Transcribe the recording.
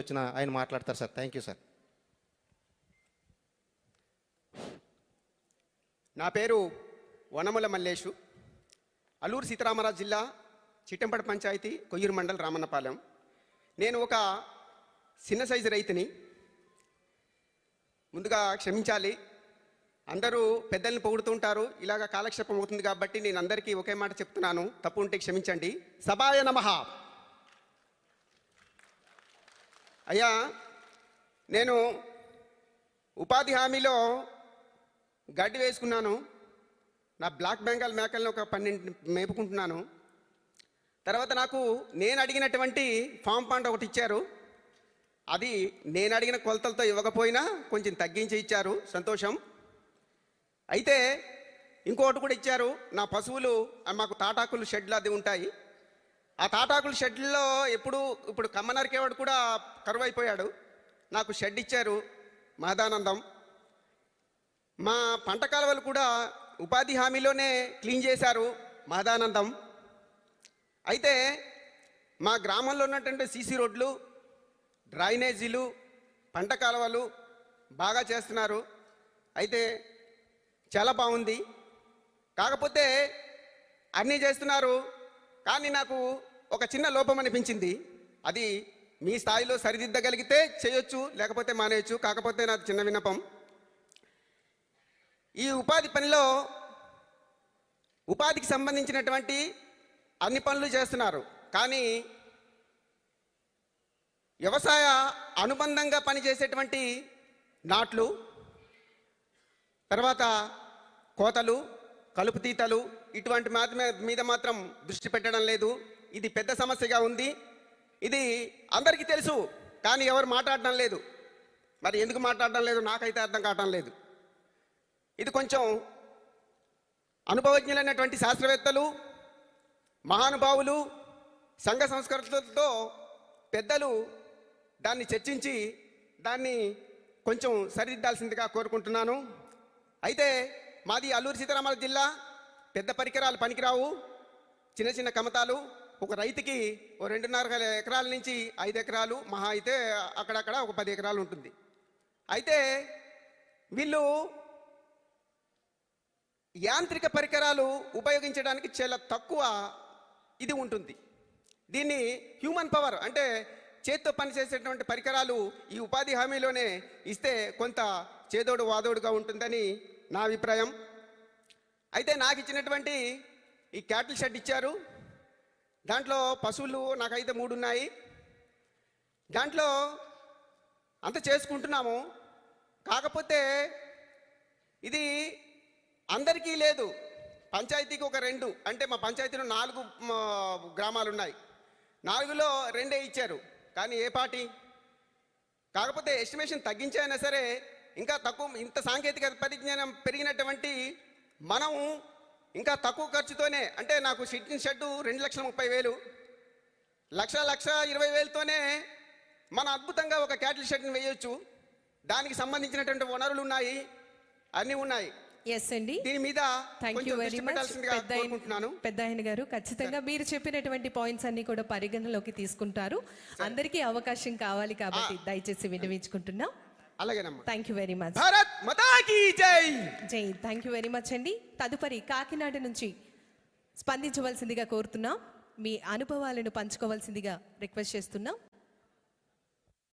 వచ్చిన ఆయన మాట్లాడతారు సార్. Thank you sir. నా పేరు వనముల మల్లేషు, అల్లూరు సీతారామరాజు జిల్లా చిట్టంపడ పంచాయతీ కొయ్యూరు మండల్ రామన్నపాలెం. నేను ఒక చిన్న సైజు రైతుని. ముందుగా క్షమించాలి, అందరూ పెద్దల్ని పొగుడుతుంటారు, ఇలాగ కాలక్షేపం అవుతుంది కాబట్టి నేను అందరికీ ఒకే మాట చెప్తున్నాను, తప్పు ఉంటే క్షమించండి. సభాయ నమః. అయ్యా, నేను ఉపాధి హామీలో గడ్డి వేసుకున్నాను. నా బ్లాక్ బెంగాల్ మేకలను ఒక 12 మేపుకుంటున్నాను. తర్వాత నాకు నేను అడిగినటువంటి ఫామ్ పాండ్ ఒకటి ఇచ్చారు. అది నేను అడిగిన కొలతలతో ఇవ్వకపోయినా కొంచెం తగ్గించి ఇచ్చారు, సంతోషం. అయితే ఇంకోటి కూడా ఇచ్చారు. నా పశువులు మాకు తాటాకులు షెడ్లు అది ఉంటాయి. ఆ తాటాకుల షెడ్లో ఇప్పుడు కమ్మనరికేవాడు కూడా కరువు అయిపోయాడు. నాకు షెడ్ ఇచ్చారు, మహదానందం. మా పంట కాలువలు కూడా ఉపాధి హామీలోనే క్లీన్ చేశారు, మహదానందం. అయితే మా గ్రామంలో ఉన్నటువంటి సీసీ రోడ్లు, డ్రైనేజీలు, పంట కాలువలు బాగా చేస్తున్నారు. అయితే చాలా బాగుంది. కాకపోతే అన్నీ చేస్తున్నారు, కానీ నాకు ఒక చిన్న లోపం అనిపించింది. అది మీ స్థాయిలో సరిదిద్దగలిగితే చేయొచ్చు, లేకపోతే మానేయచ్చు. కాకపోతే నాకు చిన్న విన్నపం, ఈ ఉపాధి పనిలో ఉపాధికి సంబంధించినటువంటి అన్ని పనులు చేస్తున్నారు, కానీ వ్యవసాయ అనుబంధంగా పనిచేసేటువంటి నాట్లు, తర్వాత కోతలు, కలుపు తీతలు, ఇటువంటి మీద మాత్రం దృష్టి పెట్టడం లేదు. ఇది పెద్ద సమస్యగా ఉంది. ఇది అందరికీ తెలుసు, కానీ ఎవరు మాట్లాడడం లేదు. మరి ఎందుకు మాట్లాడడం లేదు నాకైతే అర్థం కావటం లేదు. ఇది కొంచెం అనుభవజ్ఞులైనటువంటి శాస్త్రవేత్తలు, మహానుభావులు, సంఘ సంస్కృతులతో పెద్దలు దాన్ని చర్చించి దాన్ని కొంచెం సరిదిద్దాల్సిందిగా కోరుకుంటున్నాను. అయితే మాది అల్లూరు సీతారామరాజు జిల్లా. పెద్ద పరికరాలు పనికిరావు, చిన్న చిన్న కమతాలు. ఒక రైతుకి 2.5 ఎకరాల నుంచి 5 ఎకరాలు, మహా అయితే అక్కడక్కడ ఒక 10 ఎకరాలు ఉంటుంది. అయితే వీళ్ళు యాంత్రిక పరికరాలు ఉపయోగించడానికి చాలా తక్కువ ఇది ఉంటుంది. దీన్ని హ్యూమన్ పవర్ అంటే చేత్తో పనిచేసేటువంటి పరికరాలు ఈ ఉపాధి హామీలోనే ఇస్తే కొంత చేదోడు వాదోడుగా ఉంటుందని నా అభిప్రాయం. అయితే నాకు ఇచ్చినటువంటి ఈ క్యాటిల్ షెడ్ ఇచ్చారు. దాంట్లో పశువులు నాకైతే 3 ఉన్నాయి. దాంట్లో అంత చేసుకుంటున్నాము. కాకపోతే ఇది అందరికీ లేదు. పంచాయతీకి ఒక 2, అంటే మా పంచాయతీలో 4 గ్రామాలు ఉన్నాయి. 4లో 2 ఇచ్చారు, కానీ ఏ పార్టీ. కాకపోతే ఎస్టిమేషన్ తగ్గించైనా సరే ఇంకా తక్కువ, ఇంత సాంకేతిక పరిజ్ఞానం పెరిగినటువంటి మనం ఇంకా తక్కువ ఖర్చుతోనే, అంటే నాకు షెడ్ 2,30,000, 1,20,000తోనే మన అద్భుతంగా ఒక క్యాటిల్ షెడ్ని వేయొచ్చు. దానికి సంబంధించినటువంటి వనరులు ఉన్నాయి, అన్నీ ఉన్నాయి. ఎస్ అండి, దీని మీద థ్యాంక్ యూ వెరీ మచ్ పెద్ద ఆయన గారు. ఖచ్చితంగా మీరు చెప్పినటువంటి పాయింట్స్ అన్ని కూడా పరిగణలోకి తీసుకుంటారు. అందరికీ అవకాశం కావాలి కాబట్టి దయచేసి విన్నవించుకుంటున్నాం. అలాగేనమ్మా. Thank you very much. Bharat మాతాకి జై. జై. థ్యాంక్ యూ వెరీ మచ్ అండి. తదుపరి కాకినాడ నుంచి స్పందించవలసిందిగా కోరుతున్నాం. మీ అనుభవాలను పంచుకోవాల్సిందిగా రిక్వెస్ట్ చేస్తున్నాం.